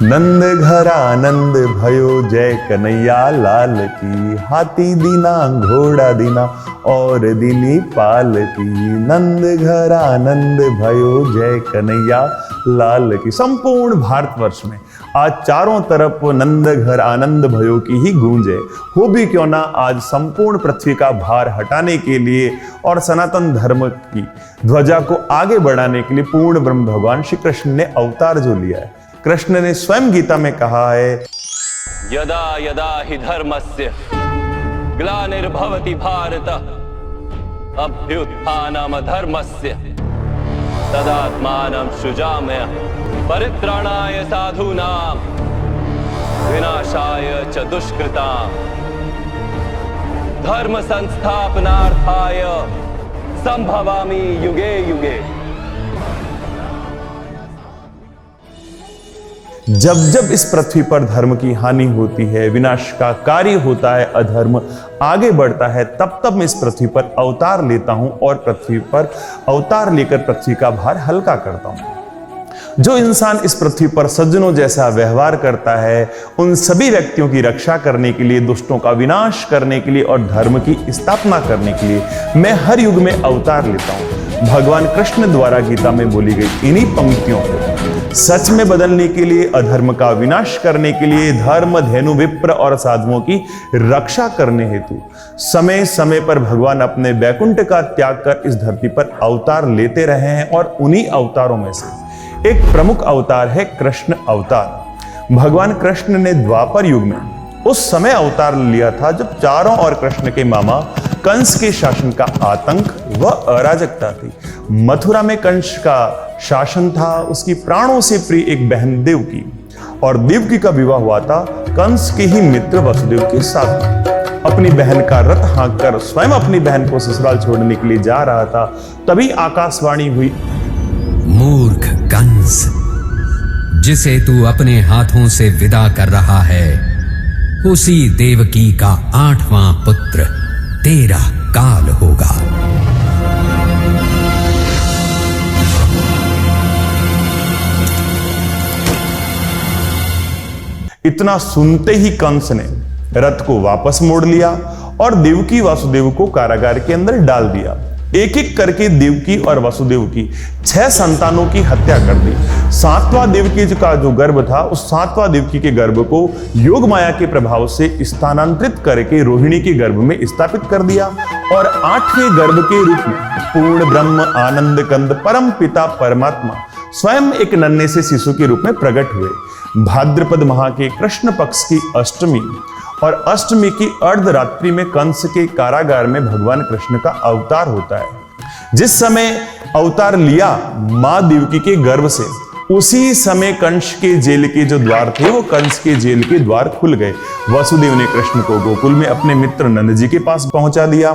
नंद घर आनंद भयो जय कन्हैया लाल की। हाथी दीना घोड़ा दीना और दीनी पाल की। नंद घर आनंद भयो जय कन्हैया लाल की। संपूर्ण भारतवर्ष में आज चारों तरफ नंद घर आनंद भयो की ही गूंज है। हो भी क्यों ना आज संपूर्ण पृथ्वी का भार हटाने के लिए और सनातन धर्म की ध्वजा को आगे बढ़ाने के लिए पूर्ण ब्रह्म भगवान श्री कृष्ण ने अवतार जो लिया है। कृष्ण ने स्वयं गीता में कहा है, यदा यदा हि धर्मस्य ग्लानिर्भवति भारत अभ्युत्थानम् धर्मस्य तदात्मानं सृजाम्य परित्राणाय साधूनां विनाशाय च दुष्कृतां धर्म संस्थापनार्थाय संभवामि युगे युगे। जब जब इस पृथ्वी पर धर्म की हानि होती है, विनाश का कार्य होता है, अधर्म आगे बढ़ता है, तब तब मैं इस पृथ्वी पर अवतार लेता हूं और पृथ्वी पर अवतार लेकर पृथ्वी का भार हल्का करता हूं। जो इंसान इस पृथ्वी पर सज्जनों जैसा व्यवहार करता है, उन सभी व्यक्तियों की रक्षा करने के लिए, दुष्टों का विनाश करने के लिए और धर्म की स्थापना करने के लिए मैं हर युग में अवतार लेता हूं। भगवान कृष्ण द्वारा गीता में बोली गई इन्हीं पंक्तियों को सच में बदलने के लिए, अधर्म का विनाश करने के लिए, धर्म धेनु विप्र और साधुओं की रक्षा करने हेतु समय समय पर भगवान अपने वैकुंठ का त्याग कर इस धरती पर अवतार लेते रहे हैं। और उन्हीं अवतारों में से एक प्रमुख अवतार है कृष्ण अवतार। भगवान कृष्ण ने द्वापर युग में उस समय अवतार लिया था जब चारों ओर कृष्ण के मामा कंस के शासन का आतंक व अराजकता थी। मथुरा में कंस का शासन था, उसकी प्राणों से प्रिय एक बहन देवकी, और देवकी का विवाह हुआ था कंस के ही मित्र वसुदेव के साथ। अपनी बहन का रथ हाँक कर स्वयं अपनी बहन को ससुराल छोड़ने के लिए जा रहा था, तभी आकाशवाणी हुई, मूर्ख कंस, जिसे तू अपने हाथों से विदा कर रहा है, उसी देवकी का 8वां पुत्र तेरा काल होगा। इतना सुनते ही कंस ने रथ को वापस मोड़ लिया और देवकी वासुदेव को कारागार के अंदर डाल दिया। एक एक करके देवकी और वासुदेव की 6 संतानों की हत्या कर दी। 7वां देवकी का जो गर्भ था, उस 7वां देवकी के गर्भ को योग माया के प्रभाव से स्थानांतरित करके रोहिणी के गर्भ में स्थापित कर दिया और 8वें गर्भ के रूप में पूर्ण ब्रह्म आनंद कंद परम पिता परमात्मा स्वयं एक नन्हे से शिशु के रूप में प्रकट हुए। भाद्रपद माह के कृष्ण पक्ष की अष्टमी और अष्टमी की अर्धरात्रि में कंस के कारागार में भगवान कृष्ण का अवतार होता है। जिस समय अवतार लिया मां देवकी के गर्भ से, उसी समय कंस के जेल के जो द्वार थे, वो कंस के जेल के द्वार खुल गए। वसुदेव ने कृष्ण को गोकुल में अपने मित्र नंद जी के पास पहुंचा दिया।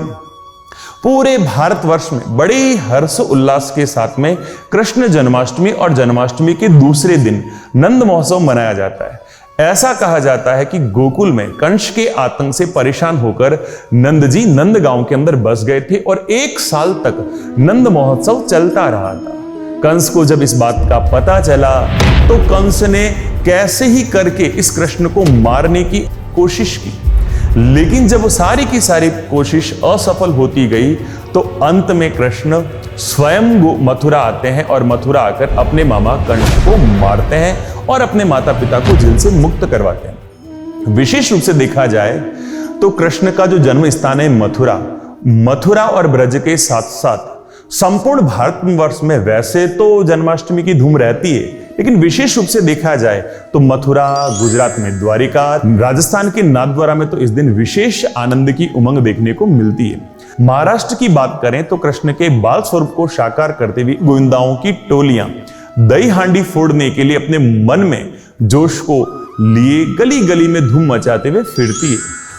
पूरे भारतवर्ष में बड़े हर्ष उल्लास के साथ में कृष्ण जन्माष्टमी और जन्माष्टमी के दूसरे दिन नंद महोत्सव मनाया जाता है। ऐसा कहा जाता है कि गोकुल में कंस के आतंक से परेशान होकर नंद जी नंद गांव के अंदर बस गए थे और 1 साल तक नंद महोत्सव चलता रहा था। कंस को जब इस बात का पता चला तो कंस ने कैसे ही करके इस कृष्ण को मारने की कोशिश की, लेकिन जब वो सारी की सारी कोशिश असफल होती गई तो अंत में कृष्ण स्वयं मथुरा आते हैं और मथुरा आकर अपने मामा कंस को मारते हैं और अपने माता पिता को जेल से मुक्त करवाते हैं। विशेष रूप से देखा जाए तो कृष्ण का जो जन्म स्थान है मथुरा और ब्रज के साथ साथ संपूर्ण भारतवर्ष में वैसे तो जन्माष्टमी की धूम रहती है, लेकिन विशेष रूप से देखा जाए तो मथुरा, गुजरात में द्वारिका, राजस्थान के नाथद्वारा में तो इस दिन विशेष आनंद की उमंग देखने को मिलती है। महाराष्ट्र की बात करें तो कृष्ण के बाल स्वरूप को साकार करते हुए गोविंदाओं की टोलियां दही हांडी फोड़ने के लिए अपने मन में जोश को लिए गली गली में धूम मचाते हुए फिरती है।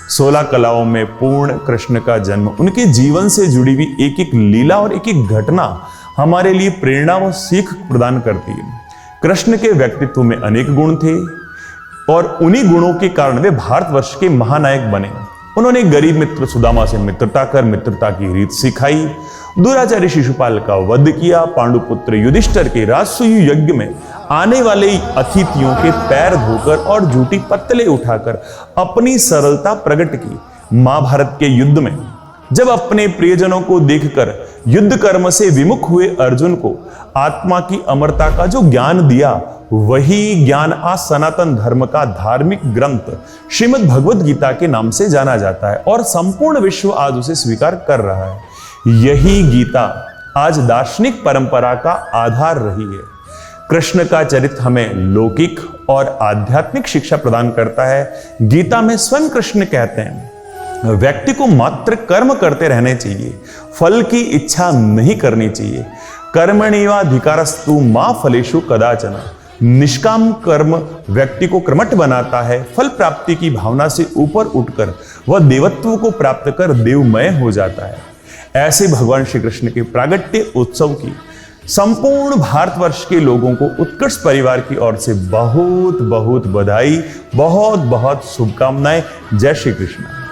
16 कलाओं में पूर्ण कृष्ण का जन्म, उनके जीवन से जुड़ी हुई एक एक लीला और एक एक घटना हमारे लिए प्रेरणा व सीख प्रदान करती है। कृष्ण के व्यक्तित्व में अनेक गुण थे और उन्हीं गुणों के कारण वे भारतवर्ष के महानायक बने। उन्होंने गरीब मित्र सुदामा से मित्रता कर मित्रता की रीत सिखाई, दुराचारी शिशुपाल का वध किया, पांडुपुत्र युधिष्ठिर के राजसूय यज्ञ में आने वाले अतिथियों के पैर धोकर और जूठी पत्तले उठाकर अपनी सरलता प्रकट की। महाभारत के युद्ध में जब अपने प्रियजनों को देखकर युद्ध कर्म से विमुख हुए अर्जुन को आत्मा की अमरता का जो ज्ञान दिया, वही ज्ञान आज सनातन धर्म का धार्मिक ग्रंथ श्रीमद् भगवद गीता के नाम से जाना जाता है और संपूर्ण विश्व आज उसे स्वीकार कर रहा है। यही गीता आज दार्शनिक परंपरा का आधार रही है। कृष्ण का चरित्र हमें लौकिक और आध्यात्मिक शिक्षा प्रदान करता है। गीता में स्वयं कृष्ण कहते हैं, व्यक्ति को मात्र कर्म करते रहने चाहिए, फल की इच्छा नहीं करनी चाहिए। कर्मण्येवाधिकारस्तु मा फलेषु कदाचन। निष्काम कर्म व्यक्ति को कर्मठ बनाता है। फल प्राप्ति की भावना से ऊपर उठकर वह देवत्व को प्राप्त कर देवमय हो जाता है। ऐसे भगवान श्री कृष्ण के प्रागट्य उत्सव की संपूर्ण भारतवर्ष के लोगों को उत्कर्ष परिवार की ओर से बहुत बहुत बधाई, बहुत बहुत शुभकामनाएं। जय श्री कृष्ण।